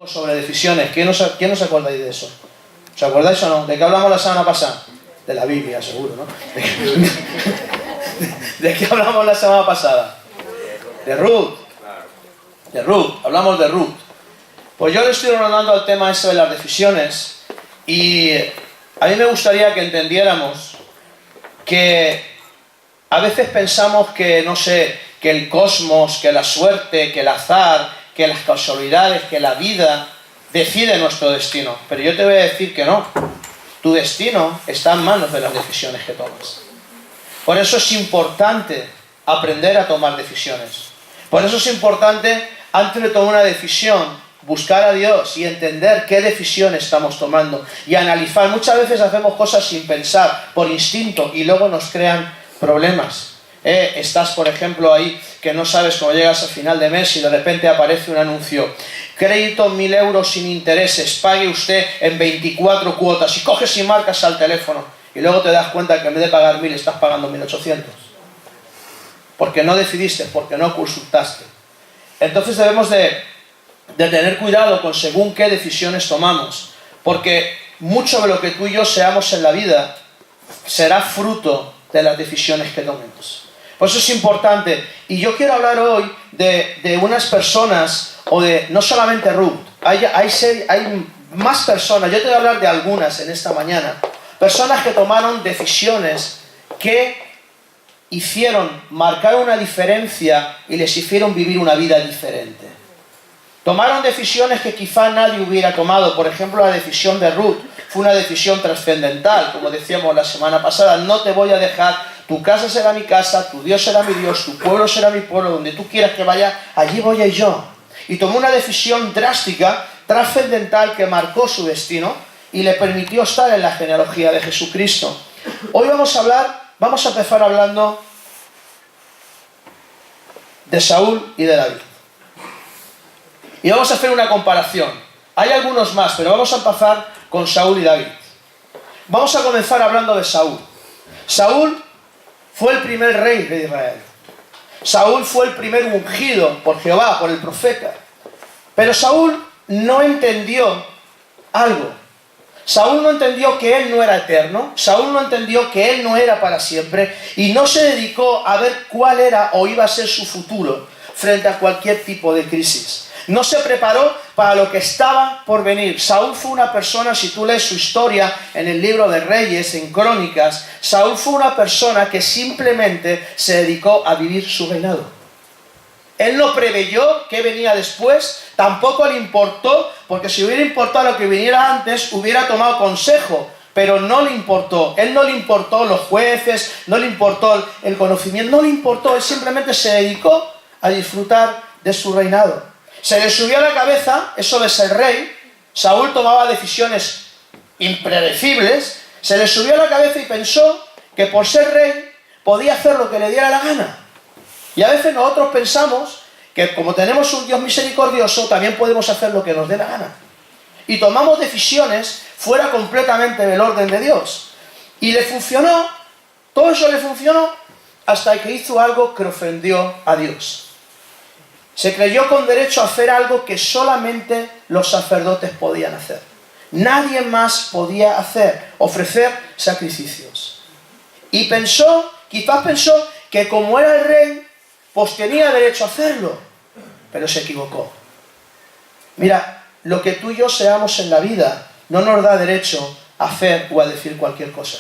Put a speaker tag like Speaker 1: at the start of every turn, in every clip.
Speaker 1: Sobre decisiones. ¿Quién no se acordáis de eso? ¿Os acordáis o no? ¿De qué hablamos la semana pasada? De la Biblia, seguro, ¿no? ¿De qué hablamos la semana pasada? De Ruth. De Ruth. Hablamos de Ruth. Pues yo le estoy hablando al tema ese de las decisiones y a mí me gustaría que entendiéramos que a veces pensamos que, no sé, que el cosmos, que la suerte, que el azar, que las casualidades, que la vida decide nuestro destino. Pero yo te voy a decir que no. Tu destino está en manos de las decisiones que tomas. Por eso es importante aprender a tomar decisiones. Por eso es importante, antes de tomar una decisión, buscar a Dios y entender qué decisión estamos tomando. Y analizar. Muchas veces hacemos cosas sin pensar, por instinto, y luego nos crean problemas. Estás, por ejemplo, ahí que no sabes cómo llegas al final de mes y de repente aparece un anuncio: crédito 1.000 euros sin intereses, pague usted en 24 cuotas, y coges y marcas al teléfono y luego te das cuenta que en vez de pagar 1.000 estás pagando 1.800 porque no decidiste, porque no consultaste. Entonces debemos de tener cuidado con según qué decisiones tomamos, porque mucho de lo que tú y yo seamos en la vida será fruto de las decisiones que tomemos. Por eso es importante, y yo quiero hablar hoy de unas personas, o de no solamente Ruth, hay más personas. Yo te voy a hablar de algunas en esta mañana, personas que tomaron decisiones que marcaron una diferencia y les hicieron vivir una vida diferente. Tomaron decisiones que quizá nadie hubiera tomado. Por ejemplo, la decisión de Ruth fue una decisión trascendental, como decíamos la semana pasada: no te voy a dejar. Tu casa será mi casa, tu Dios será mi Dios, tu pueblo será mi pueblo, donde tú quieras que vaya, allí voy a ir yo. Y tomó una decisión drástica, trascendental, que marcó su destino y le permitió estar en la genealogía de Jesucristo. Hoy vamos a empezar hablando de Saúl y de David. Y vamos a hacer una comparación. Hay algunos más, pero vamos a empezar con Saúl y David. Vamos a comenzar hablando de Saúl. Saúl fue el primer rey de Israel. Saúl fue el primer ungido por Jehová, por el profeta. Pero Saúl no entendió algo. Saúl no entendió que él no era eterno. Saúl no entendió que él no era para siempre. Y no se dedicó a ver cuál era o iba a ser su futuro frente a cualquier tipo de crisis. No se preparó para lo que estaba por venir. Saúl fue una persona, si tú lees su historia en el libro de Reyes, en Crónicas, Saúl fue una persona que simplemente se dedicó a vivir su reinado. Él no preveyó qué venía después, tampoco le importó, porque si hubiera importado lo que viniera antes, hubiera tomado consejo, pero no le importó. Él no le importó los jueces, no le importó el conocimiento, no le importó. Él simplemente se dedicó a disfrutar de su reinado. Se le subió a la cabeza eso de ser rey. Saúl tomaba decisiones impredecibles. Se le subió a la cabeza y pensó que por ser rey podía hacer lo que le diera la gana. Y a veces nosotros pensamos que como tenemos un Dios misericordioso, también podemos hacer lo que nos dé la gana. Y tomamos decisiones fuera completamente del orden de Dios. Y le funcionó, todo eso le funcionó, hasta que hizo algo que ofendió a Dios. Se creyó con derecho a hacer algo que solamente los sacerdotes podían hacer. Nadie más podía ofrecer sacrificios. Y quizás pensó que como era el rey, pues tenía derecho a hacerlo. Pero se equivocó. Mira, lo que tú y yo seamos en la vida no nos da derecho a hacer o a decir cualquier cosa.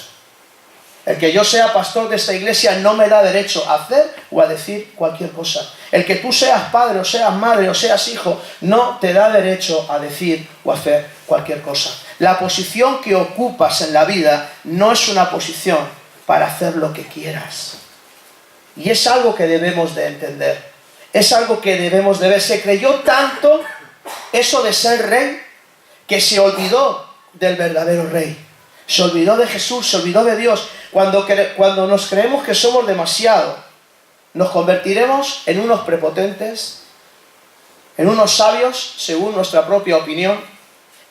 Speaker 1: El que yo sea pastor de esta iglesia no me da derecho a hacer o a decir cualquier cosa. El que tú seas padre o seas madre o seas hijo no te da derecho a decir o a hacer cualquier cosa. La posición que ocupas en la vida no es una posición para hacer lo que quieras. Y es algo que debemos de entender. Es algo que debemos de ver. Se creyó tanto eso de ser rey que se olvidó del verdadero rey. Se olvidó de Jesús, se olvidó de Dios. Cuando nos creemos que somos demasiado, nos convertiremos en unos prepotentes, en unos sabios, según nuestra propia opinión,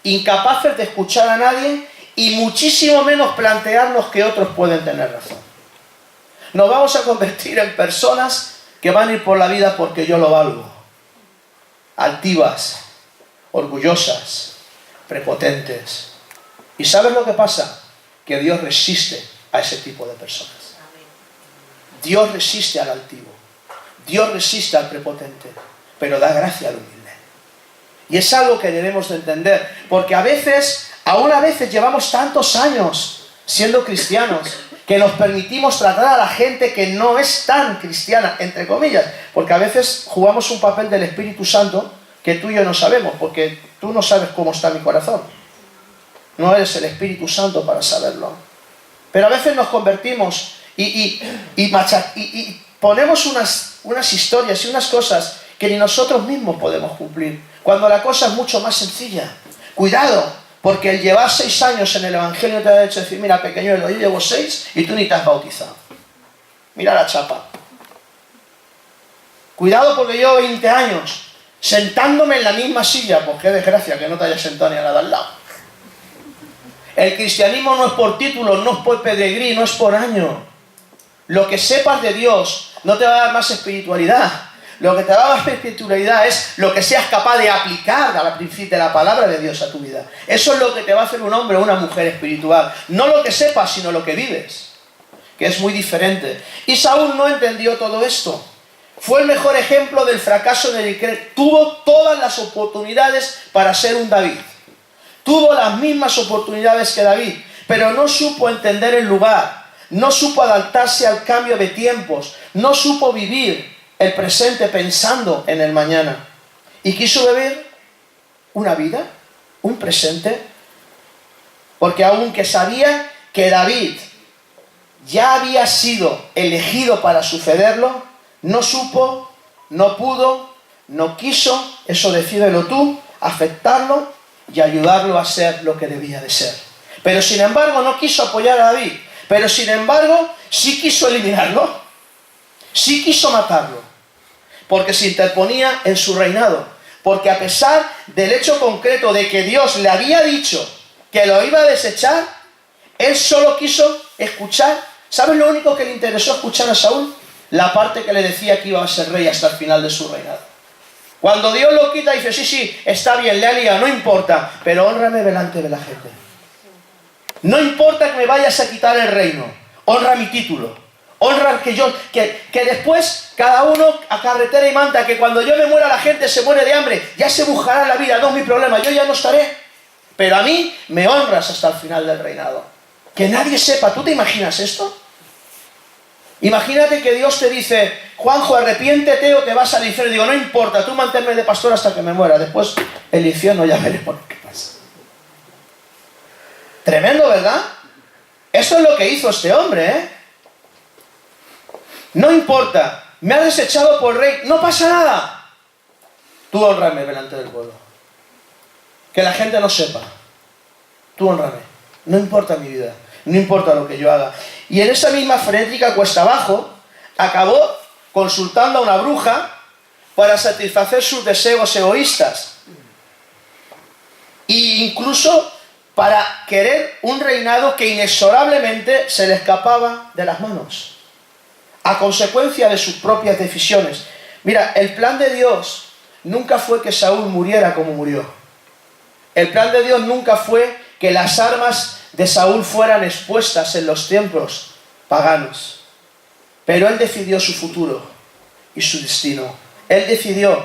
Speaker 1: incapaces de escuchar a nadie y muchísimo menos plantearnos que otros pueden tener razón. Nos vamos a convertir en personas que van a ir por la vida porque yo lo valgo. Altivas, orgullosas, prepotentes. ¿Y sabes lo que pasa? Que Dios resiste a ese tipo de personas. Dios resiste al altivo. Dios resiste al prepotente, pero da gracia al humilde. Y es algo que debemos de entender, porque aún a veces llevamos tantos años siendo cristianos, que nos permitimos tratar a la gente que no es tan cristiana, entre comillas, porque a veces jugamos un papel del Espíritu Santo que tú y yo no sabemos, porque tú no sabes cómo está mi corazón. No eres el Espíritu Santo para saberlo. Pero a veces nos convertimos y ponemos unas historias y unas cosas que ni nosotros mismos podemos cumplir, cuando la cosa es mucho más sencilla. Cuidado, porque el llevar 6 años en el Evangelio te ha hecho decir, mira, pequeñuelo, yo llevo 6 y tú ni te has bautizado. Mira la chapa. Cuidado, porque llevo 20 años sentándome en la misma silla. Pues qué desgracia que no te hayas sentado ni a la de al lado. El cristianismo no es por títulos, no es por pedigrí, no es por año. Lo que sepas de Dios no te va a dar más espiritualidad. Lo que te va a dar espiritualidad es lo que seas capaz de aplicar de la palabra de Dios a tu vida. Eso es lo que te va a hacer un hombre o una mujer espiritual. No lo que sepas, sino lo que vives, que es muy diferente. Y Saúl no entendió todo esto. Fue el mejor ejemplo del fracaso en el que tuvo todas las oportunidades para ser un David. Tuvo las mismas oportunidades que David, pero no supo entender el lugar, no supo adaptarse al cambio de tiempos, no supo vivir el presente pensando en el mañana. Y quiso vivir una vida, un presente, porque aunque sabía que David ya había sido elegido para sucederlo, no supo, no pudo, no quiso, eso decídelo tú, aceptarlo y ayudarlo a ser lo que debía de ser. Pero sin embargo no quiso apoyar a David, pero sin embargo sí quiso eliminarlo, sí quiso matarlo, porque se interponía en su reinado, porque a pesar del hecho concreto de que Dios le había dicho que lo iba a desechar, él solo quiso escuchar. ¿Sabes lo único que le interesó escuchar a Saúl? La parte que le decía que iba a ser rey hasta el final de su reinado. Cuando Dios lo quita, dice, sí, está bien, le ha liado, no importa, pero hónrame delante de la gente. No importa que me vayas a quitar el reino, honra mi título. Honra que después cada uno a carretera y manta, que cuando yo me muera la gente se muere de hambre, ya se buscará la vida, no es mi problema, yo ya no estaré. Pero a mí me honras hasta el final del reinado. Que nadie sepa, ¿tú te imaginas esto? Imagínate que Dios te dice, Juanjo, arrepiéntete o te vas al infierno. Digo, no importa, tú manténme de pastor hasta que me muera. Después el infierno ya veremos qué pasa. Tremendo, ¿verdad? Esto es lo que hizo este hombre, ¿eh? No importa, me has desechado por rey, no pasa nada. Tú honrame delante del pueblo. Que la gente no sepa. Tú honrame. No importa mi vida, no importa lo que yo haga. Y en esa misma frenética cuesta abajo, acabó consultando a una bruja para satisfacer sus deseos egoístas. E incluso para querer un reinado que inexorablemente se le escapaba de las manos, a consecuencia de sus propias decisiones. Mira, el plan de Dios nunca fue que Saúl muriera como murió. El plan de Dios nunca fue que las armas de Saúl fueran expuestas en los templos paganos. Pero él decidió su futuro y su destino. Él decidió,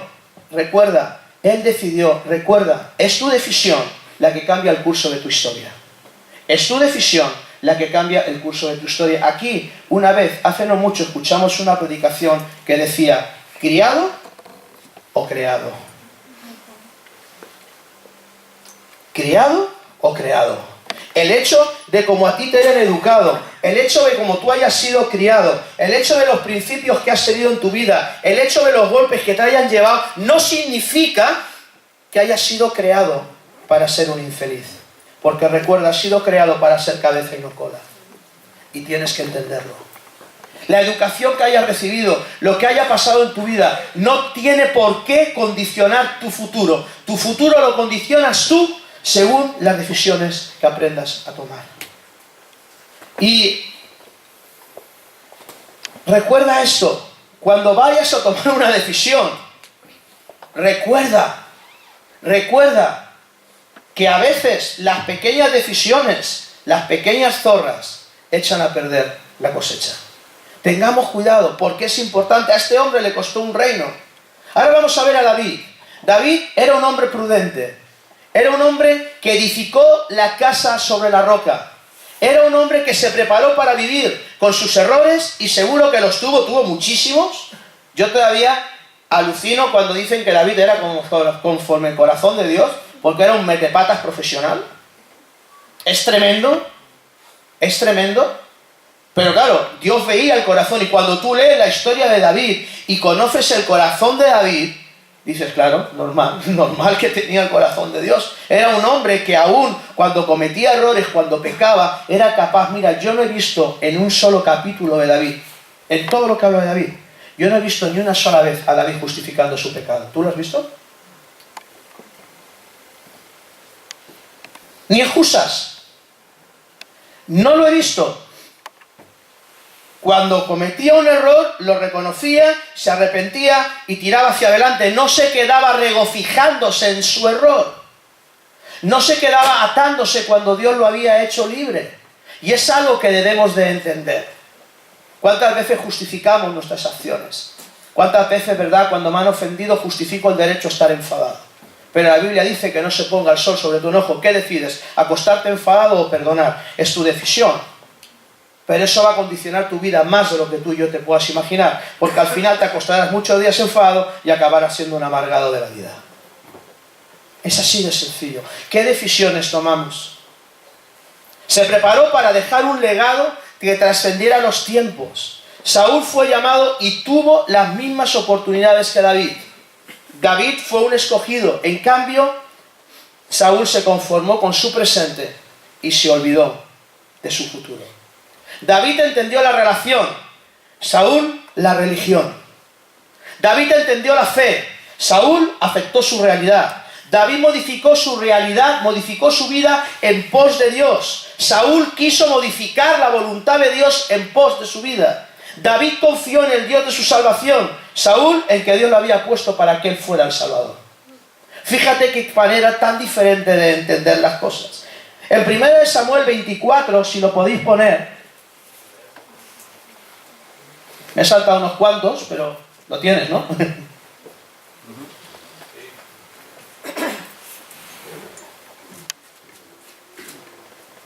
Speaker 1: recuerda, es tu decisión la que cambia el curso de tu historia. Es tu decisión la que cambia el curso de tu historia. Aquí, una vez, hace no mucho, escuchamos una predicación que decía, ¿criado o creado? ¿Criado o creado? El hecho de cómo a ti te hayan educado, el hecho de cómo tú hayas sido criado, el hecho de los principios que has tenido en tu vida, el hecho de los golpes que te hayan llevado, no significa que hayas sido creado para ser un infeliz. Porque recuerda, has sido creado para ser cabeza y no cola. Y tienes que entenderlo. La educación que hayas recibido, lo que haya pasado en tu vida, no tiene por qué condicionar tu futuro. Tu futuro lo condicionas tú según las decisiones que aprendas a tomar. Y recuerda esto, cuando vayas a tomar una decisión, recuerda, Recuerda que a veces las pequeñas decisiones, las pequeñas zorras, echan a perder la cosecha. Tengamos cuidado, porque es importante. A este hombre le costó un reino. Ahora vamos a ver a David. David era un hombre prudente. Era un hombre que edificó la casa sobre la roca. Era un hombre que se preparó para vivir con sus errores, y seguro que los tuvo muchísimos. Yo todavía alucino cuando dicen que David era conforme el corazón de Dios, porque era un metepatas profesional. Es tremendo, es tremendo. Pero claro, Dios veía el corazón, y cuando tú lees la historia de David y conoces el corazón de David, dices, claro, normal que tenía el corazón de Dios. Era un hombre que aún cuando cometía errores, cuando pecaba, era capaz. Mira, yo no he visto en un solo capítulo de David, en todo lo que habla de David, yo no he visto ni una sola vez a David justificando su pecado. ¿Tú lo has visto? Ni excusas. No lo he visto. Cuando cometía un error, lo reconocía, se arrepentía y tiraba hacia adelante. No se quedaba regocijándose en su error. No se quedaba atándose cuando Dios lo había hecho libre. Y es algo que debemos de entender. ¿Cuántas veces justificamos nuestras acciones? ¿Cuántas veces, verdad, cuando me han ofendido, justifico el derecho a estar enfadado? Pero la Biblia dice que no se ponga el sol sobre tu enojo. ¿Qué decides? ¿Acostarte enfadado o perdonar? Es tu decisión. Pero eso va a condicionar tu vida más de lo que tú y yo te puedas imaginar. Porque al final te acostarás muchos días enfadado y acabarás siendo un amargado de la vida. Es así de sencillo. ¿Qué decisiones tomamos? Se preparó para dejar un legado que trascendiera los tiempos. Saúl fue llamado y tuvo las mismas oportunidades que David. David fue un escogido. En cambio, Saúl se conformó con su presente y se olvidó de su futuro. David entendió la relación, Saúl la religión. David entendió la fe, Saúl aceptó su realidad. David modificó su realidad, modificó su vida en pos de Dios. Saúl quiso modificar la voluntad de Dios en pos de su vida. David confió en el Dios de su salvación, Saúl en que Dios lo había puesto para que él fuera el Salvador. Fíjate qué manera tan diferente de entender las cosas. En 1 Samuel 24, si lo podéis poner, me he saltado unos cuantos, pero lo tienes, ¿no?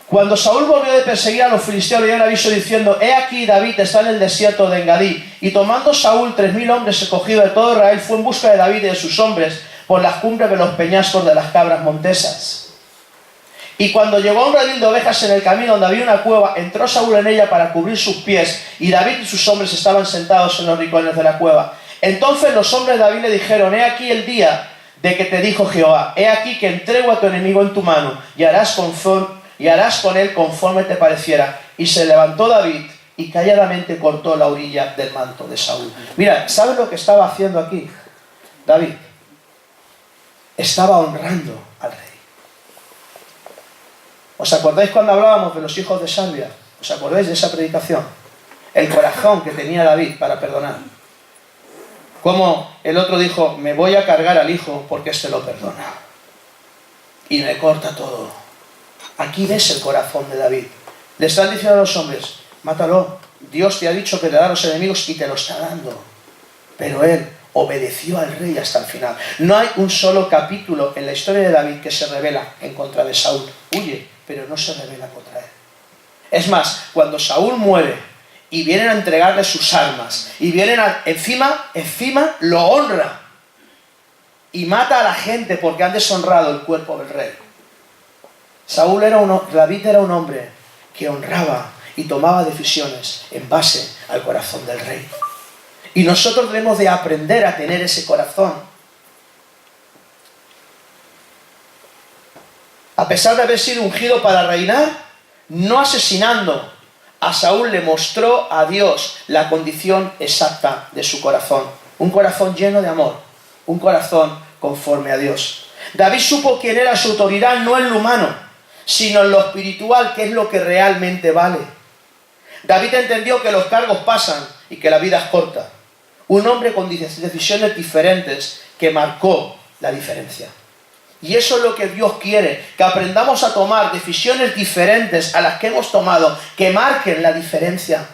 Speaker 1: Cuando Saúl volvió de perseguir a los filisteos, le dio un aviso diciendo: he aquí David está en el desierto de Engadí. Y tomando Saúl 3.000 hombres escogidos de todo Israel, fue en busca de David y de sus hombres por las cumbres de los peñascos de las cabras montesas. Y cuando llegó a un redil de ovejas en el camino donde había una cueva, entró Saúl en ella para cubrir sus pies, y David y sus hombres estaban sentados en los rincones de la cueva. Entonces los hombres de David le dijeron: he aquí el día de que te dijo Jehová, he aquí que entrego a tu enemigo en tu mano, y harás con él conforme te pareciera. Y se levantó David y calladamente cortó la orilla del manto de Saúl. Mira, ¿sabes lo que estaba haciendo aquí David? Estaba honrando al rey. ¿Os acordáis cuando hablábamos de los hijos de Salvia? ¿Os acordáis de esa predicación? El corazón que tenía David para perdonar. Como el otro dijo: me voy a cargar al hijo porque éste lo perdona. Y me corta todo. Aquí ves el corazón de David. Le están diciendo a los hombres: mátalo. Dios te ha dicho que te da a los enemigos y te lo está dando. Pero él obedeció al rey hasta el final. No hay un solo capítulo en la historia de David que se revela en contra de Saúl. Huye, pero no se revela contra él. Es más, cuando Saúl muere y vienen a entregarle sus armas y vienen encima lo honra y mata a la gente porque han deshonrado el cuerpo del rey. David era un hombre que honraba y tomaba decisiones en base al corazón del rey. Y nosotros debemos de aprender a tener ese corazón. A pesar de haber sido ungido para reinar, no asesinando, a Saúl le mostró a Dios la condición exacta de su corazón. Un corazón lleno de amor, un corazón conforme a Dios. David supo quién era su autoridad, no en lo humano, sino en lo espiritual, que es lo que realmente vale. David entendió que los cargos pasan y que la vida es corta. Un hombre con decisiones diferentes que marcó la diferencia. Y eso es lo que Dios quiere, que aprendamos a tomar decisiones diferentes a las que hemos tomado, que marquen la diferencia.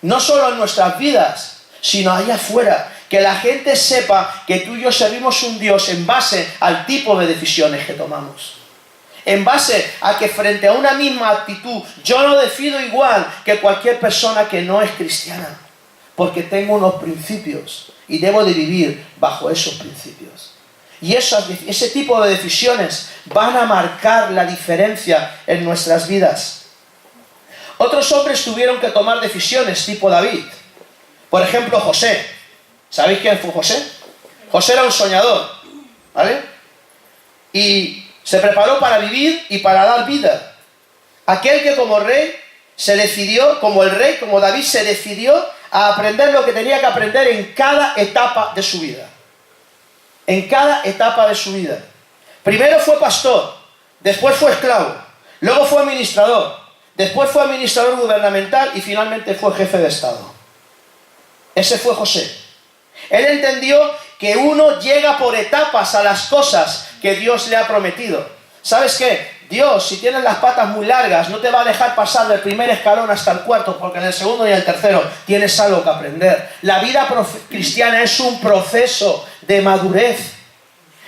Speaker 1: No solo en nuestras vidas, sino allá afuera. Que la gente sepa que tú y yo servimos un Dios en base al tipo de decisiones que tomamos. En base a que frente a una misma actitud, yo no decido igual que cualquier persona que no es cristiana. Porque tengo unos principios y debo de vivir bajo esos principios. Y ese tipo de decisiones van a marcar la diferencia en nuestras vidas. Otros hombres tuvieron que tomar decisiones tipo David. Por ejemplo, José. ¿Sabéis quién fue José? José era un soñador, ¿vale? Y se preparó para vivir y para dar vida. Aquel que como rey se decidió, como el rey, como David, se decidió a aprender lo que tenía que aprender en cada etapa de su vida. En cada etapa de su vida. Primero fue pastor, después fue esclavo, luego fue administrador, después fue administrador gubernamental y finalmente fue jefe de Estado. Ese fue José. Él entendió que uno llega por etapas a las cosas que Dios le ha prometido. ¿Sabes qué? Dios, si tienes las patas muy largas, no te va a dejar pasar del primer escalón hasta el cuarto, porque en el segundo y en el tercero tienes algo que aprender. La vida cristiana es un proceso de madurez.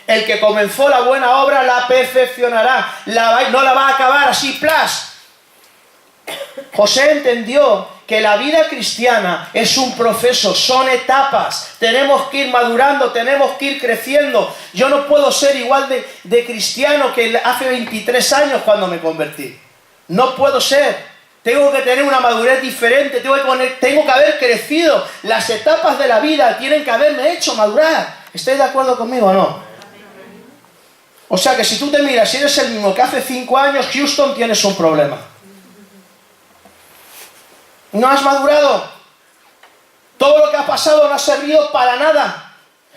Speaker 1: El que comenzó la buena obra la perfeccionará, no la va a acabar así, ¡plas! José entendió que la vida cristiana es un proceso, son etapas. Tenemos que ir madurando, tenemos que ir creciendo. Yo no puedo ser igual de cristiano que hace 23 años cuando me convertí. No puedo ser. Tengo que tener una madurez diferente, tengo que haber crecido. Las etapas de la vida tienen que haberme hecho madurar. ¿Estáis de acuerdo conmigo o no? O sea que si tú te miras, si eres el mismo que hace 5 años, Houston, tienes un problema. No has madurado. Todo lo que ha pasado no ha servido para nada.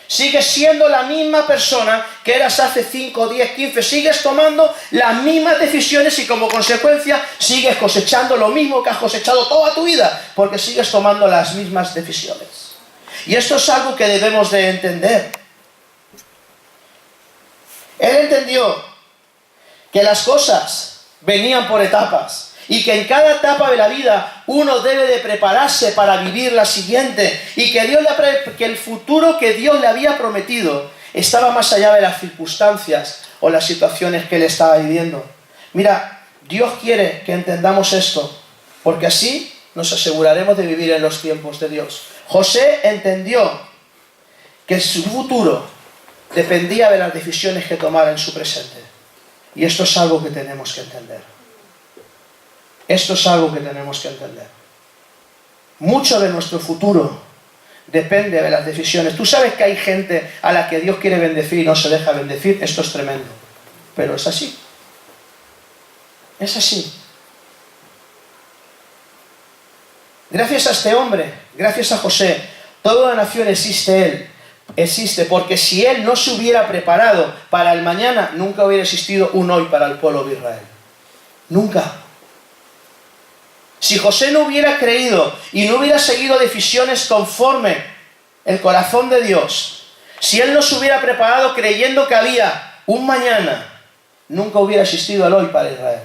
Speaker 1: Sigues siendo la misma persona que eras hace 5, 10, 15. Sigues tomando las mismas decisiones y como consecuencia sigues cosechando lo mismo que has cosechado toda tu vida. Porque sigues tomando las mismas decisiones. Y esto es algo que debemos de entender. Él entendió que las cosas venían por etapas. Y que en cada etapa de la vida uno debe de prepararse para vivir la siguiente. Y que el futuro que Dios le había prometido estaba más allá de las circunstancias o las situaciones que él estaba viviendo. Mira, Dios quiere que entendamos esto, porque así nos aseguraremos de vivir en los tiempos de Dios. José entendió que su futuro dependía de las decisiones que tomara en su presente. Y esto es algo que tenemos que entender. Esto es algo que tenemos que entender. Mucho de nuestro futuro depende de las decisiones. Tú sabes que hay gente a la que Dios quiere bendecir y no se deja bendecir. Esto es tremendo. Pero es así. Es así. Gracias a este hombre, gracias a José, toda la nación existe porque si él no se hubiera preparado para el mañana, nunca hubiera existido un hoy para el pueblo de Israel. Nunca. Si José no hubiera creído y no hubiera seguido decisiones conforme el corazón de Dios, si él no se hubiera preparado creyendo que había un mañana, nunca hubiera existido el hoy para Israel.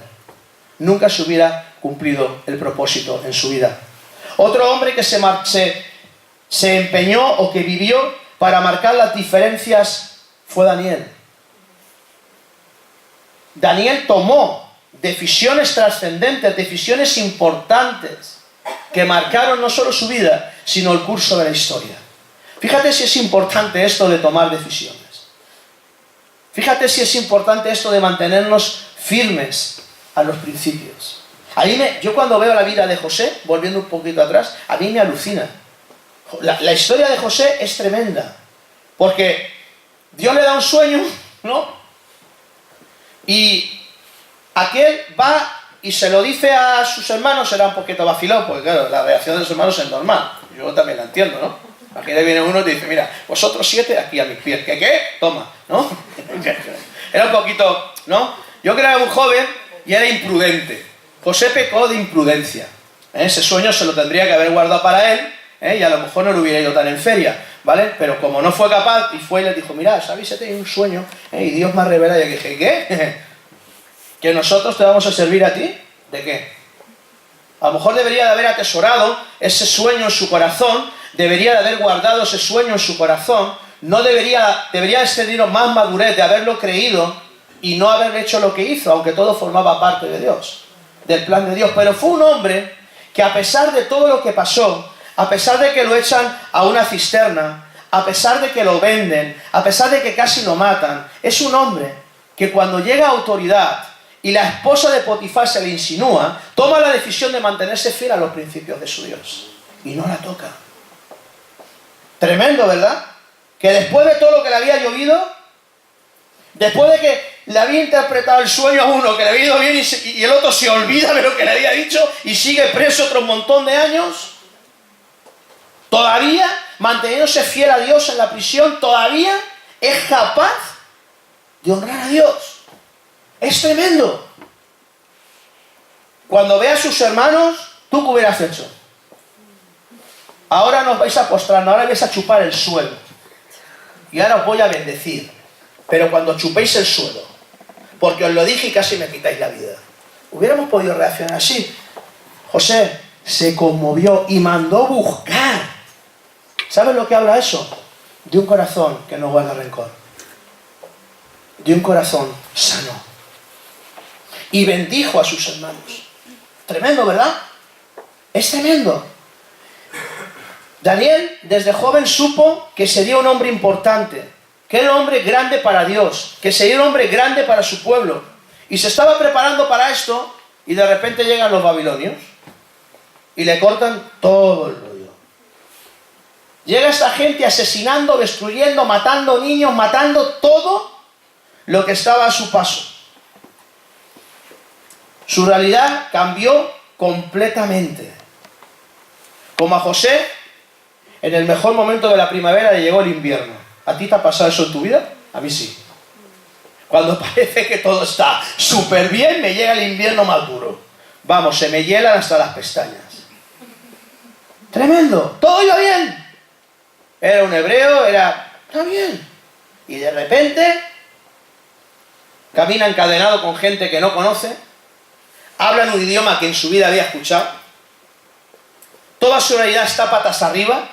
Speaker 1: Nunca se hubiera cumplido el propósito en su vida. Otro hombre que se empeñó o que vivió para marcar las diferencias fue Daniel. Daniel tomó decisiones trascendentes, decisiones importantes que marcaron no solo su vida, sino el curso de la historia. Fíjate si es importante esto de tomar decisiones. Fíjate si es importante esto de mantenernos firmes a los principios. Yo cuando veo la vida de José, volviendo un poquito atrás, a mí me alucina. La historia de José es tremenda, porque Dios le da un sueño, ¿no? Y aquel va y se lo dice a sus hermanos, será un poquito vacilón, porque claro, la reacción de los hermanos es normal. Yo también la entiendo, ¿no? Aquí viene uno y te dice, mira, vosotros 7 aquí a mis pies. ¿Qué? Toma, ¿no? Era un poquito, ¿no? Yo que era un joven y era imprudente. José pecó de imprudencia. Ese sueño se lo tendría que haber guardado para él, y a lo mejor no lo hubiera ido tan en feria. ¿vale? Pero como no fue capaz, y fue y les dijo, mirad, ¿sabéis? He tenido un sueño, y Dios me ha revelado. Y yo dije, ¿qué? ¿Que nosotros te vamos a servir a ti? ¿De qué? A lo mejor debería de haber atesorado ese sueño en su corazón, debería de haber guardado ese sueño en su corazón, no debería de tener más madurez de haberlo creído y no haber hecho lo que hizo, aunque todo formaba parte de Dios, del plan de Dios. Pero fue un hombre que, a pesar de todo lo que pasó, a pesar de que lo echan a una cisterna, a pesar de que lo venden, a pesar de que casi lo matan, es un hombre que cuando llega a autoridad y la esposa de Potifar se le insinúa, toma la decisión de mantenerse fiel a los principios de su Dios y no la toca. Tremendo, ¿verdad? Que después de todo lo que le había llovido, después de que le había interpretado el sueño a uno, que le había ido bien, y el otro se olvida de lo que le había dicho y sigue preso otro montón de años, todavía, manteniéndose fiel a Dios en la prisión, todavía es capaz de honrar a Dios. Es tremendo. Cuando ve a sus hermanos, ¿tú qué hubieras hecho? Ahora nos vais a postrar, ahora vais a chupar el suelo. Y ahora os voy a bendecir. Pero cuando chupéis el suelo, porque os lo dije y casi me quitáis la vida. Hubiéramos podido reaccionar así. José se conmovió y mandó buscar. ¿Sabes lo que habla eso? De un corazón que no guarda rencor. De un corazón sano. Y bendijo a sus hermanos. Tremendo, ¿verdad? Es tremendo. Daniel desde joven supo que sería un hombre importante, que era un hombre grande para Dios, que sería un hombre grande para su pueblo. Y se estaba preparando para esto y de repente llegan los babilonios y le cortan todo el rollo. Llega esta gente asesinando, destruyendo, matando niños, matando todo lo que estaba a su paso. Su realidad cambió completamente. Como a José, en el mejor momento de la primavera le llegó el invierno. ¿A ti te ha pasado eso en tu vida? A mí sí. Cuando parece que todo está súper bien, me llega el invierno más duro. Vamos, se me hielan hasta las pestañas. Tremendo. Todo iba bien. Era un hebreo, está bien. Y de repente, camina encadenado con gente que no conoce, hablan un idioma que en su vida había escuchado, toda su realidad está patas arriba.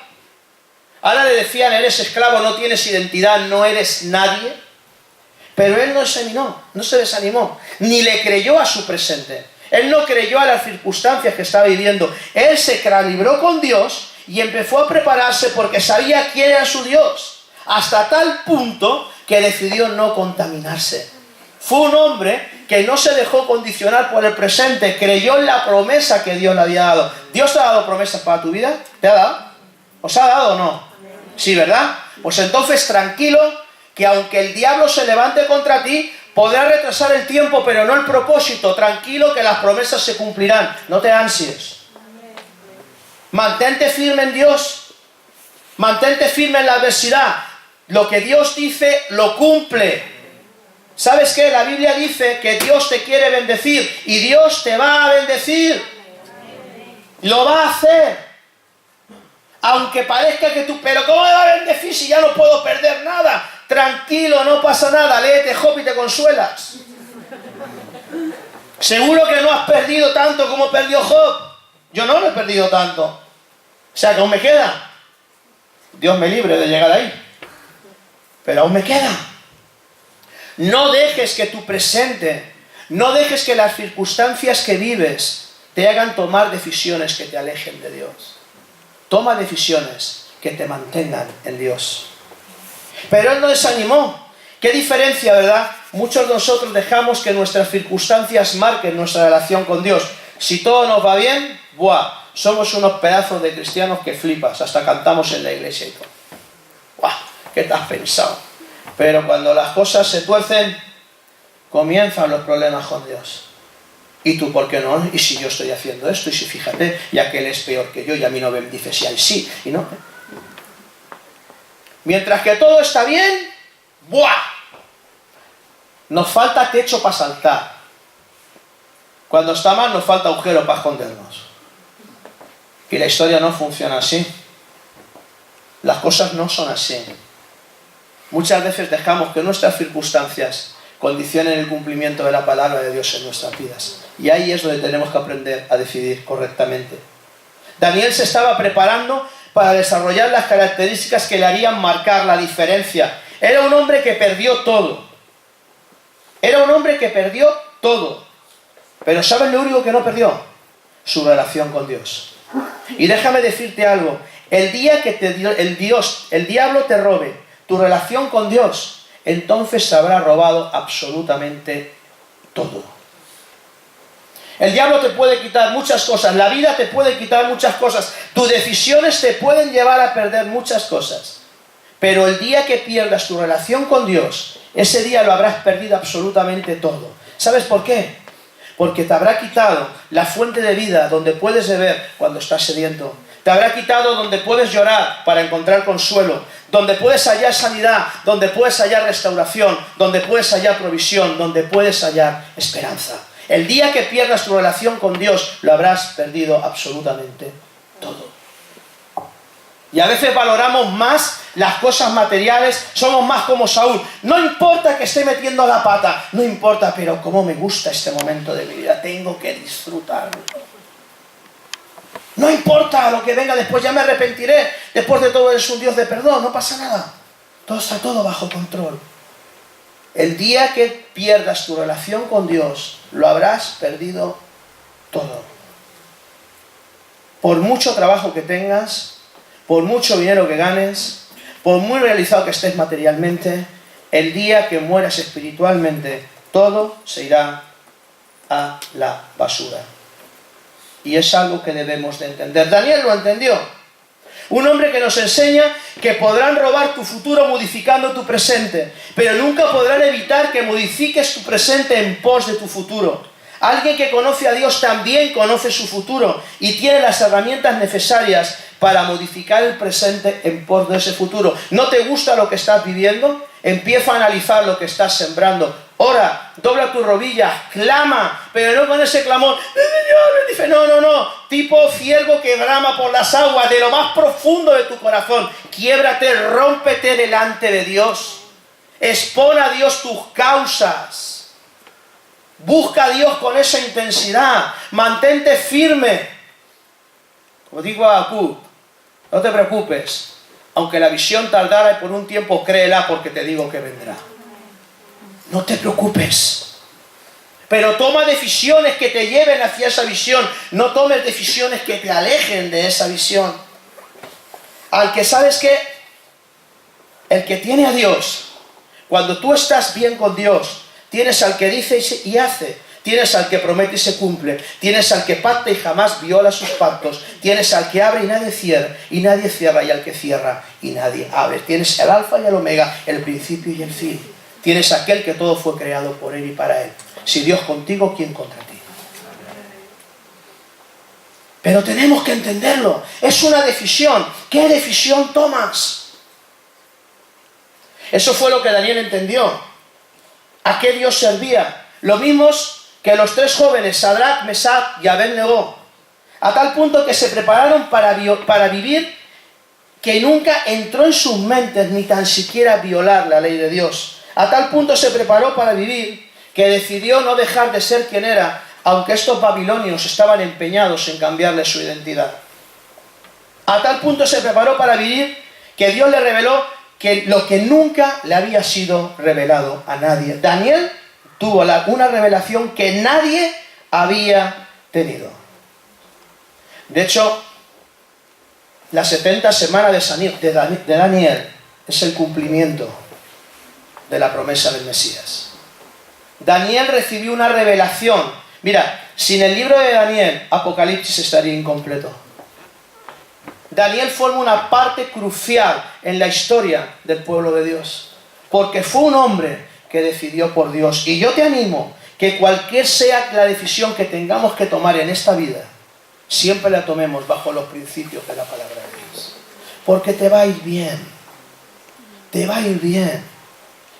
Speaker 1: Ahora le decían, eres esclavo, no tienes identidad, no eres nadie. Pero él no se desanimó, ni le creyó a su presente. Él no creyó a las circunstancias que estaba viviendo. Él se calibró con Dios y empezó a prepararse porque sabía quién era su Dios. Hasta tal punto que decidió no contaminarse. Fue un hombre que no se dejó condicionar por el presente, creyó en la promesa que Dios le había dado. ¿Dios te ha dado promesas para tu vida? ¿Te ha dado? ¿Os ha dado o no? Sí, ¿verdad? Pues entonces tranquilo, que aunque el diablo se levante contra ti, podrá retrasar el tiempo, pero no el propósito. Tranquilo, que las promesas se cumplirán. No te ansies. Mantente firme en Dios. Mantente firme en la adversidad. Lo que Dios dice, lo cumple. ¿Sabes qué? La Biblia dice que Dios te quiere bendecir y Dios te va a bendecir. Lo va a hacer. Aunque parezca que tú, pero ¿cómo me va a bendecir si ya no puedo perder nada? Tranquilo, no pasa nada, léete Job y te consuelas. Seguro que no has perdido tanto como perdió Job. Yo no lo he perdido tanto. O sea que aún me queda. Dios me libre de llegar ahí. Pero aún me queda. No dejes que tu presente, no dejes que las circunstancias que vives te hagan tomar decisiones que te alejen de Dios. Toma decisiones que te mantengan en Dios. Pero él no desanimó. ¿Qué diferencia, verdad? Muchos de nosotros dejamos que nuestras circunstancias marquen nuestra relación con Dios. Si todo nos va bien, ¡buah! Somos unos pedazos de cristianos que flipas. Hasta cantamos en la iglesia y todo. ¡Buah! ¿Qué te has pensado? Pero cuando las cosas se tuercen, comienzan los problemas con Dios. ¿Y tú por qué no? ¿Y si yo estoy haciendo esto? ¿Y si fíjate, ya que él es peor que yo y a mí no me bendice si a él sí? ¿Y no? Mientras que todo está bien, ¡buah! Nos falta techo para saltar. Cuando está mal, nos falta agujero para escondernos. Y la historia no funciona así. Las cosas no son así. Muchas veces dejamos que nuestras circunstancias condicionen el cumplimiento de la palabra de Dios en nuestras vidas. Y ahí es donde tenemos que aprender a decidir correctamente. Daniel se estaba preparando para desarrollar las características que le harían marcar la diferencia. Era un hombre que perdió todo. Era un hombre que perdió todo. Pero ¿sabes lo único que no perdió? Su relación con Dios. Y déjame decirte algo. El día que el diablo te robe tu relación con Dios, entonces se habrá robado absolutamente todo. El diablo te puede quitar muchas cosas, la vida te puede quitar muchas cosas, tus decisiones te pueden llevar a perder muchas cosas. Pero el día que pierdas tu relación con Dios, ese día lo habrás perdido absolutamente todo. ¿Sabes por qué? Porque te habrá quitado la fuente de vida donde puedes beber cuando estás sediento. Te habrá quitado donde puedes llorar para encontrar consuelo, donde puedes hallar sanidad, donde puedes hallar restauración, donde puedes hallar provisión, donde puedes hallar esperanza. El día que pierdas tu relación con Dios, lo habrás perdido absolutamente todo. Y a veces valoramos más las cosas materiales, somos más como Saúl. No importa que esté metiendo la pata, no importa, pero cómo me gusta este momento de mi vida, tengo que disfrutarlo. No importa lo que venga después, ya me arrepentiré. Después de todo eres un Dios de perdón, no pasa nada. Todo está todo bajo control. El día que pierdas tu relación con Dios, lo habrás perdido todo. Por mucho trabajo que tengas, por mucho dinero que ganes, por muy realizado que estés materialmente, el día que mueras espiritualmente, todo se irá a la basura. Y es algo que debemos de entender. Daniel lo entendió. Un hombre que nos enseña que podrán robar tu futuro modificando tu presente, pero nunca podrán evitar que modifiques tu presente en pos de tu futuro. Alguien que conoce a Dios también conoce su futuro y tiene las herramientas necesarias para modificar el presente en pos de ese futuro. ¿No te gusta lo que estás viviendo? Empieza a analizar lo que estás sembrando. Ora, dobla tus rodillas, clama, pero no con ese clamor. Dice, no, tipo ciervo que brama por las aguas, de lo más profundo de tu corazón. Quiébrate, rómpete delante de Dios. Expon a Dios tus causas. Busca a Dios con esa intensidad. Mantente firme. Como digo a Akub, no te preocupes. Aunque la visión tardara y por un tiempo, créela porque te digo que vendrá. No te preocupes. Pero toma decisiones que te lleven hacia esa visión. No tomes decisiones que te alejen de esa visión. Al que sabes que el que tiene a Dios, cuando tú estás bien con Dios, tienes al que dice y hace. Tienes al que promete y se cumple. Tienes al que pacta y jamás viola sus pactos. Tienes al que abre y nadie cierra. Y nadie cierra y al que cierra y nadie abre. Tienes el alfa y el omega, el principio y el fin. Tienes aquel que todo fue creado por él y para él. Si Dios contigo, ¿quién contra ti? Pero tenemos que entenderlo. Es una decisión. ¿Qué decisión tomas? Eso fue lo que Daniel entendió. ¿A qué Dios servía? Lo mismo que los tres jóvenes, Sadrach, Mesach y Abed-Nego, a tal punto que se prepararon para vivir, que nunca entró en sus mentes ni tan siquiera violar la ley de Dios. A tal punto se preparó para vivir, que decidió no dejar de ser quien era, aunque estos babilonios estaban empeñados en cambiarle su identidad. A tal punto se preparó para vivir, que Dios le reveló que lo que nunca le había sido revelado a nadie. Daniel tuvo una revelación que nadie había tenido. De hecho, las 70 semanas de Daniel es el cumplimiento de la promesa del Mesías. Daniel recibió una revelación. Mira, sin el libro de Daniel, Apocalipsis estaría incompleto. Daniel forma una parte crucial en la historia del pueblo de Dios, porque fue un hombre que decidió por Dios. Y yo te animo que cualquier sea la decisión que tengamos que tomar en esta vida, siempre la tomemos bajo los principios de la palabra de Dios. Porque te va a ir bien. Te va a ir bien.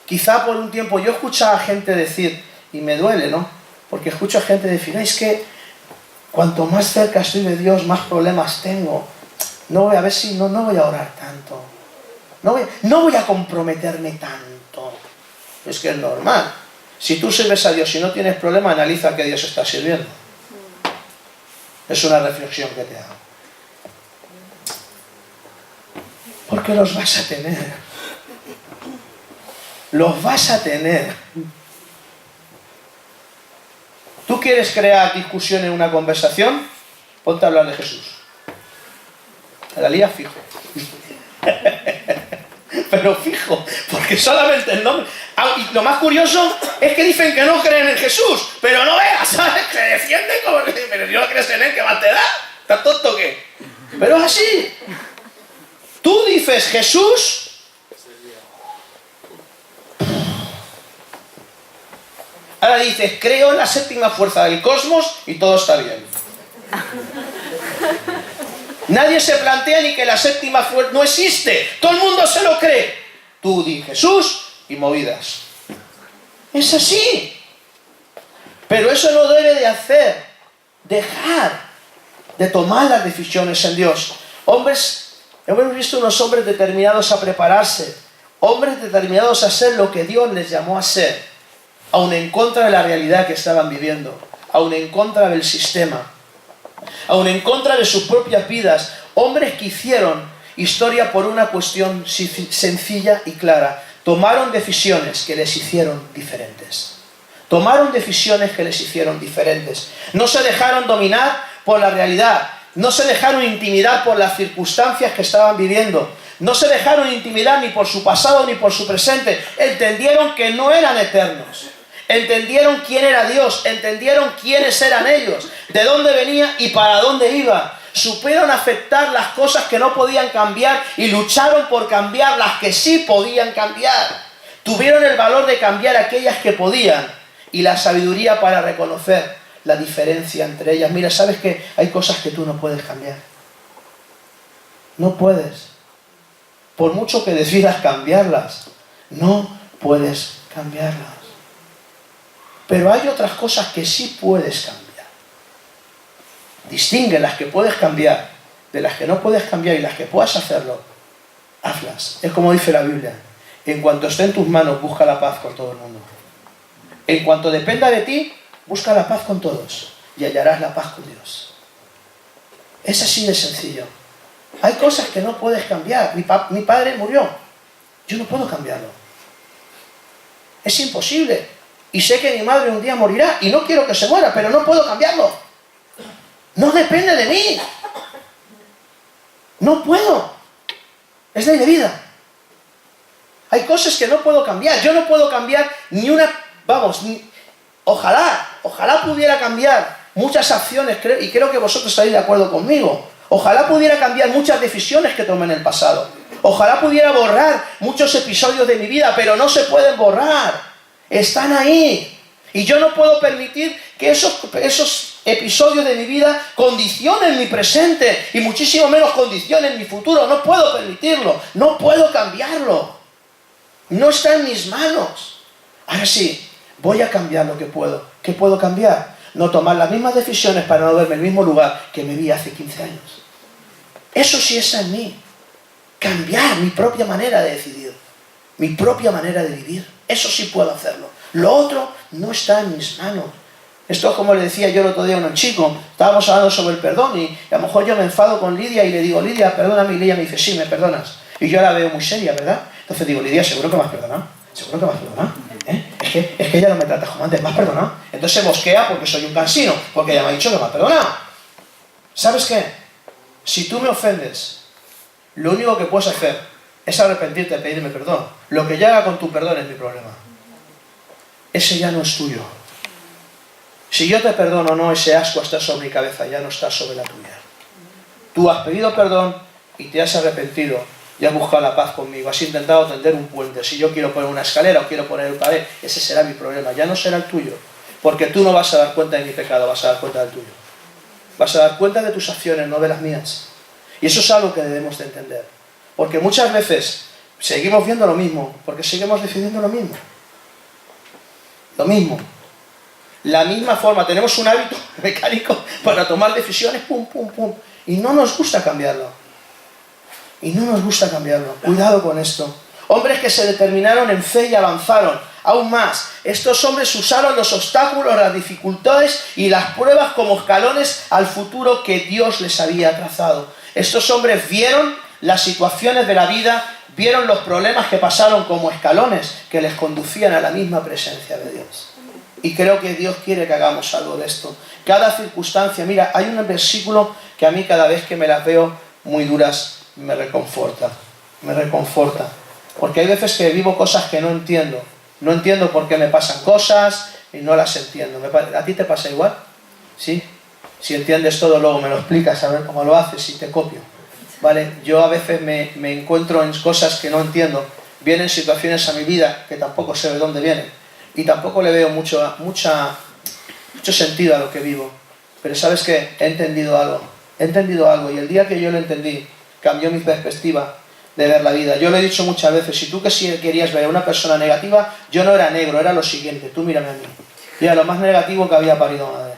Speaker 1: Quizá por un tiempo yo escuchaba a gente decir, y me duele, ¿no? Porque escucho a gente decir, es que cuanto más cerca estoy de Dios, más problemas tengo. No voy a ver si no voy a orar tanto. No voy a comprometerme tanto. Es que es normal. Si tú sirves a Dios y no tienes problema, analiza a qué Dios está sirviendo. Es una reflexión que te hago. Porque los vas a tener. Los vas a tener. ¿Tú quieres crear discusión en una conversación? Ponte a hablar de Jesús. La lía fijo. Pero fijo, porque solamente el nombre... Y lo más curioso es que dicen que no creen en Jesús, pero no veas, ¿sabes? Se defienden como que... Pero si no crees en él, ¿qué más te da? ¿Estás tonto o qué? Pero es así. Tú dices Jesús... Ahora dices, creo en la séptima fuerza del cosmos y todo está bien. Nadie se plantea ni que la séptima fuerza no existe. Todo el mundo se lo cree. Tú di Jesús y movidas. Es así. Pero eso no debe de hacer. Dejar de tomar las decisiones en Dios. Hemos visto unos hombres determinados a prepararse. Hombres determinados a ser lo que Dios les llamó a ser. Aun en contra de la realidad que estaban viviendo, aun en contra del sistema, aun en contra de sus propias vidas, hombres que hicieron historia por una cuestión sencilla y clara. Tomaron decisiones que les hicieron diferentes. Tomaron decisiones que les hicieron diferentes. No se dejaron dominar por la realidad, no se dejaron intimidar por las circunstancias que estaban viviendo, no se dejaron intimidar ni por su pasado ni por su presente. Entendieron que no eran eternos. Entendieron quién era Dios, entendieron quiénes eran ellos, de dónde venía y para dónde iba. Supieron aceptar las cosas que no podían cambiar y lucharon por cambiar las que sí podían cambiar. Tuvieron el valor de cambiar aquellas que podían y la sabiduría para reconocer la diferencia entre ellas. Mira, ¿sabes qué? Hay cosas que tú no puedes cambiar. No puedes. Por mucho que decidas cambiarlas, no puedes cambiarlas. Pero hay otras cosas que sí puedes cambiar. Distingue las que puedes cambiar de las que no puedes cambiar y las que puedas hacerlo. Hazlas. Es como dice la Biblia. En cuanto esté en tus manos, busca la paz con todo el mundo. En cuanto dependa de ti, busca la paz con todos y hallarás la paz con Dios. Es así de sencillo. Hay cosas que no puedes cambiar. Mi padre murió. Yo no puedo cambiarlo. Es imposible. Y sé que mi madre un día morirá y no quiero que se muera, pero no puedo cambiarlo. No depende de mí. No puedo. Es ley de vida. Hay cosas que no puedo cambiar. Yo no puedo cambiar ni una... Ojalá pudiera cambiar muchas acciones, y creo que vosotros estáis de acuerdo conmigo. Ojalá pudiera cambiar muchas decisiones que tomé en el pasado. Ojalá pudiera borrar muchos episodios de mi vida, pero no se pueden borrar. Están ahí. Y yo no puedo permitir que esos episodios de mi vida condicionen mi presente y muchísimo menos condicionen mi futuro. No puedo permitirlo. No puedo cambiarlo. No está en mis manos. Ahora sí, voy a cambiar lo que puedo. ¿Qué puedo cambiar? No tomar las mismas decisiones para no verme en el mismo lugar que me vi hace 15 años. Eso sí está en mí. Cambiar mi propia manera de decidir. Mi propia manera de vivir. Eso sí puedo hacerlo. Lo otro no está en mis manos. Esto es como le decía yo el otro día a un chico. Estábamos hablando sobre el perdón y a lo mejor yo me enfado con Lidia y le digo, Lidia, perdóname. Y Lidia me dice, sí, me perdonas. Y yo la veo muy seria, ¿verdad? Entonces digo, Lidia, ¿seguro que me has perdonado? ¿Seguro que me has perdonado? Es que ella no me trata como antes, ¿me has perdonado? Entonces se mosquea porque soy un cansino, porque ella me ha dicho que me ha perdonado. ¿Sabes qué? Si tú me ofendes, lo único que puedes hacer es arrepentirte y pedirme perdón. Lo que ya haga con tu perdón es mi problema. Ese ya no es tuyo. Si yo te perdono o no, ese asco está sobre mi cabeza, ya no está sobre la tuya. Tú has pedido perdón y te has arrepentido y has buscado la paz conmigo. Has intentado tender un puente. Si yo quiero poner una escalera o quiero poner un pared, ese será mi problema, ya no será el tuyo. Porque tú no vas a dar cuenta de mi pecado, vas a dar cuenta del tuyo. Vas a dar cuenta de tus acciones, no de las mías. Y eso es algo que debemos de entender. Porque muchas veces seguimos viendo lo mismo, porque seguimos decidiendo lo mismo. Lo mismo. La misma forma, tenemos un hábito mecánico para tomar decisiones, pum, pum, pum. Y no nos gusta cambiarlo. Y no nos gusta cambiarlo. Cuidado con esto. Hombres que se determinaron en fe y avanzaron. Aún más, estos hombres usaron los obstáculos, las dificultades y las pruebas como escalones al futuro que Dios les había trazado. Estos hombres vieron las situaciones de la vida, vieron los problemas que pasaron como escalones que les conducían a la misma presencia de Dios. Y creo que Dios quiere que hagamos algo de esto. Cada circunstancia, mira, hay un versículo que a mí cada vez que me las veo muy duras me reconforta. Me reconforta. Porque hay veces que vivo cosas que no entiendo. No entiendo por qué me pasan cosas y no las entiendo. ¿A ti te pasa igual? ¿Sí? Si entiendes todo, luego me lo explicas, a ver cómo lo haces y te copio. ¿Vale? Yo a veces me encuentro en cosas que no entiendo. Vienen situaciones a mi vida que tampoco sé de dónde vienen. Y tampoco le veo mucho sentido a lo que vivo. Pero ¿sabes qué? He entendido algo. He entendido algo. Y el día que yo lo entendí, cambió mi perspectiva de ver la vida. Yo lo he dicho muchas veces, si tú que sí querías ver a una persona negativa, yo no era negro, era lo siguiente, tú mírame a mí. Yo era lo más negativo que había parido madre.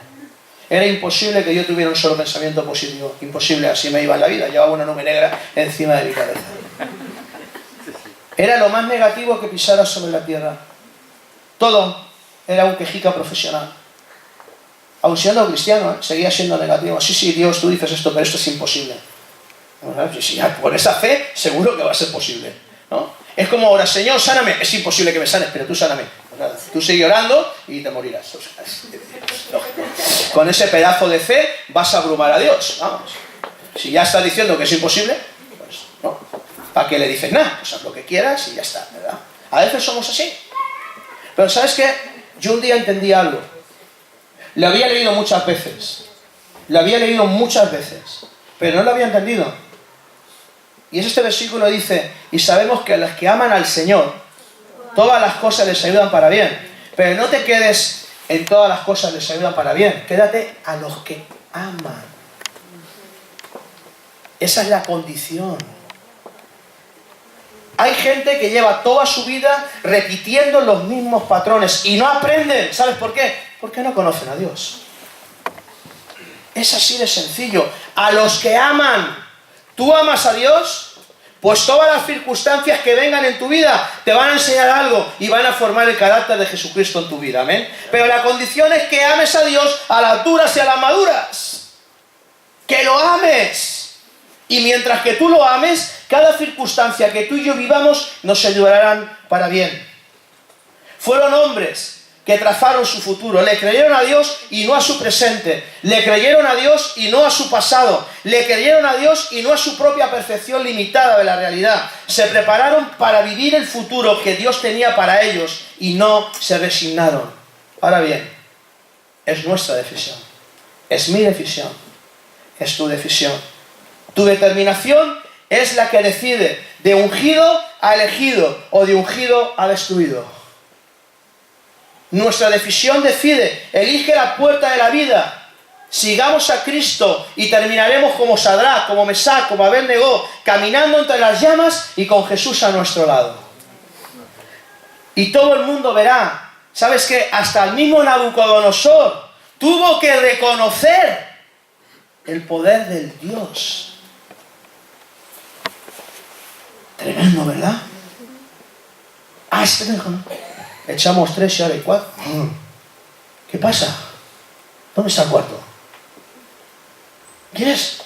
Speaker 1: Era imposible que yo tuviera un solo pensamiento positivo, imposible, así me iba en la vida, llevaba una nube negra encima de mi cabeza. Era lo más negativo que pisara sobre la tierra. Todo era un quejica profesional. Aun siendo cristiano, seguía siendo negativo. Sí, Dios, tú dices esto, pero esto es imposible. Si con esa fe seguro que va a ser posible, ¿no? Es como ahora, Señor, sáname. Es imposible que me sanes, pero tú sáname. Tú sigue orando y te morirás. O sea, con ese pedazo de fe vas a abrumar a Dios. Vamos. Si ya está diciendo que es imposible, pues no. ¿Para qué le dices nada? Pues haz lo que quieras y ya está, ¿verdad? A veces somos así. Pero ¿sabes qué? Yo un día entendí algo. Lo había leído muchas veces. Pero no lo había entendido. Y es este versículo dice, y sabemos que a los que aman al Señor, todas las cosas les ayudan para bien. Pero no te quedes en todas las cosas les ayudan para bien. Quédate a los que aman. Esa es la condición. Hay gente que lleva toda su vida repitiendo los mismos patrones y no aprenden. ¿Sabes por qué? Porque no conocen a Dios. Es así de sencillo. A los que aman. ¿Tú amas a Dios? Pues todas las circunstancias que vengan en tu vida te van a enseñar algo y van a formar el carácter de Jesucristo en tu vida. Amén. Pero la condición es que ames a Dios a las duras y a las maduras. Que lo ames. Y mientras que tú lo ames, cada circunstancia que tú y yo vivamos nos ayudarán para bien. Fueron hombres que trazaron su futuro, le creyeron a Dios y no a su presente, le creyeron a Dios y no a su pasado, le creyeron a Dios y no a su propia percepción limitada de la realidad. Se prepararon para vivir el futuro que Dios tenía para ellos y no se resignaron. Ahora bien, es nuestra decisión, es mi decisión, es tu decisión. Tu determinación es la que decide de ungido a elegido o de ungido a destruido. Nuestra decisión decide, elige la puerta de la vida. Sigamos a Cristo y terminaremos como Sadrach, como Mesach, como Abed-Negó, caminando entre las llamas y con Jesús a nuestro lado. Y todo el mundo verá. ¿Sabes qué? Hasta el mismo Nabucodonosor tuvo que reconocer el poder del Dios. Tremendo, ¿verdad? Es tremendo. Echamos 3 y ahora hay 4. ¿Qué pasa? ¿Dónde está el cuarto? ¿Quién es?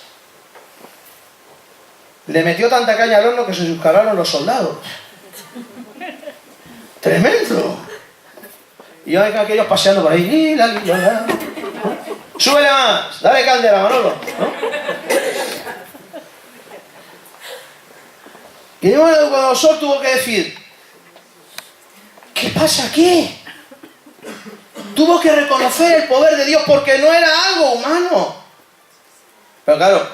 Speaker 1: Le metió tanta caña al horno que se suscararon los soldados. ¡Tremendo! Y yo aquellos paseando por ahí. ¡Súbele más! ¡Dale candela, Manolo! ¿No? Y cuando Nabucodonosor tuvo que decir, ¿qué pasa aquí? Tuvo que reconocer el poder de Dios porque no era algo humano. Pero claro,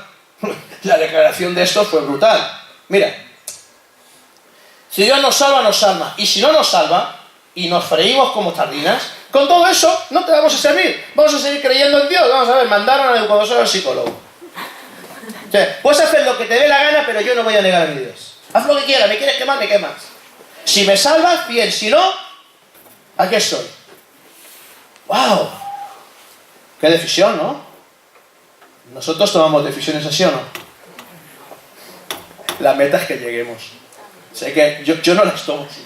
Speaker 1: la declaración de esto fue brutal. Mira, si Dios nos salva, nos salva. Y si no nos salva, y nos freímos como sardinas, con todo eso no te vamos a servir. Vamos a seguir creyendo en Dios. Vamos a ver, mandaron a Nabucodonosor al psicólogo. O sea, puedes hacer lo que te dé la gana, pero yo no voy a negar a mi Dios. Haz lo que quieras, me quieres quemar, me quemas. Si me salvas, bien. Si no, aquí estoy. ¡Wow! ¡Qué decisión!, ¿no? Nosotros tomamos decisiones así, ¿o no? La meta es que lleguemos. Sé que yo no las tomo así.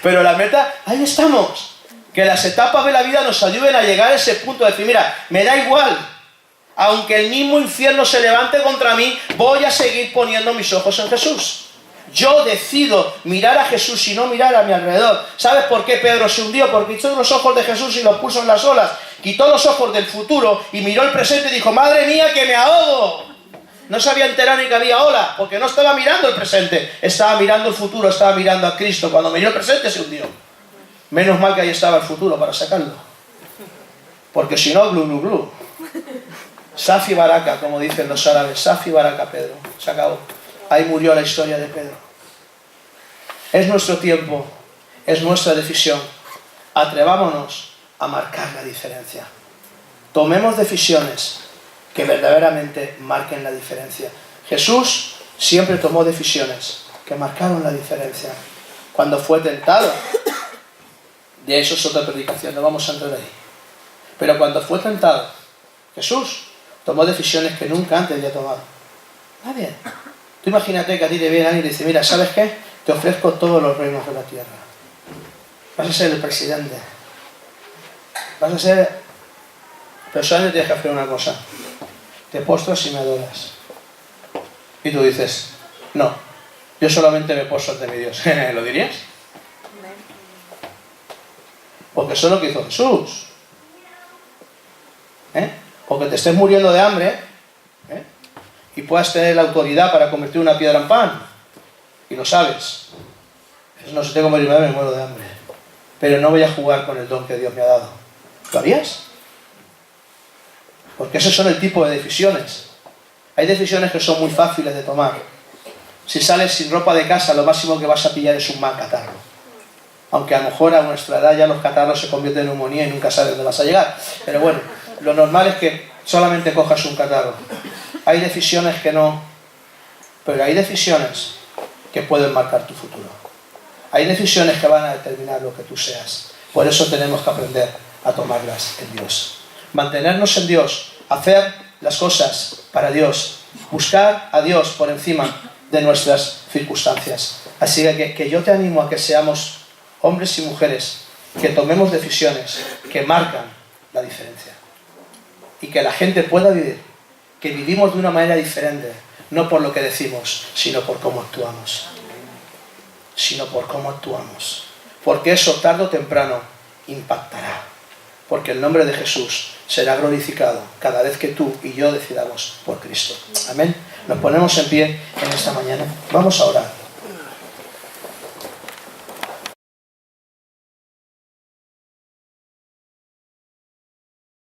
Speaker 1: Pero la meta, ahí estamos. Que las etapas de la vida nos ayuden a llegar a ese punto de decir, mira, me da igual. Aunque el mismo infierno se levante contra mí, voy a seguir poniendo mis ojos en Jesús. Yo decido mirar a Jesús y no mirar a mi alrededor. ¿Sabes por qué Pedro se hundió? Porque quitó los ojos de Jesús y los puso en las olas. Quitó los ojos del futuro y miró el presente y dijo, madre mía, que me ahogo. No se había enterado ni que había ola, porque no estaba mirando el presente, estaba mirando el futuro, estaba mirando a Cristo. Cuando miró el presente se hundió. Menos mal que ahí estaba el futuro para sacarlo. Porque si no, glu, glu, glu. Safi Baraka, como dicen los árabes. Safi Baraka, Pedro. Se acabó. Ahí murió la historia de Pedro. Es nuestro tiempo, es nuestra decisión. Atrevámonos a marcar la diferencia. Tomemos decisiones que verdaderamente marquen la diferencia. Jesús siempre tomó decisiones que marcaron la diferencia. Cuando fue tentado, de eso es otra predicación, no vamos a entrar ahí. Pero cuando fue tentado, Jesús tomó decisiones que nunca antes había tomado. Nadie. Tú imagínate que a ti te viene alguien y te dice, mira, ¿sabes qué? Te ofrezco todos los reinos de la tierra. Vas a ser el presidente. Vas a ser... Pero solamente tienes que hacer una cosa. Te postras y me adoras. Y tú dices, no, yo solamente me postro ante mi Dios. ¿Lo dirías? Porque eso es lo que hizo Jesús. Porque te estés muriendo de hambre, y puedas tener la autoridad para convertir una piedra en pan. Y lo sabes. No sé, tengo que morirme de hambre, me muero de hambre. Pero no voy a jugar con el don que Dios me ha dado. ¿Lo harías? Porque esos son el tipo de decisiones. Hay decisiones que son muy fáciles de tomar. Si sales sin ropa de casa, lo máximo que vas a pillar es un mal catarro. Aunque a lo mejor a nuestra edad ya los catarros se convierten en neumonía y nunca sabes dónde vas a llegar. Pero bueno, lo normal es que solamente cojas un catarro. Hay decisiones que no, pero hay decisiones que pueden marcar tu futuro. Hay decisiones que van a determinar lo que tú seas. Por eso tenemos que aprender a tomarlas en Dios. Mantenernos en Dios, hacer las cosas para Dios, buscar a Dios por encima de nuestras circunstancias. Así que yo te animo a que seamos hombres y mujeres que tomemos decisiones que marcan la diferencia. Y que la gente pueda vivir, que vivimos de una manera diferente, no por lo que decimos, sino por cómo actuamos. Porque eso tarde o temprano impactará. Porque el nombre de Jesús será glorificado cada vez que tú y yo decidamos por Cristo. Amén. Nos ponemos en pie en esta mañana. Vamos a orar.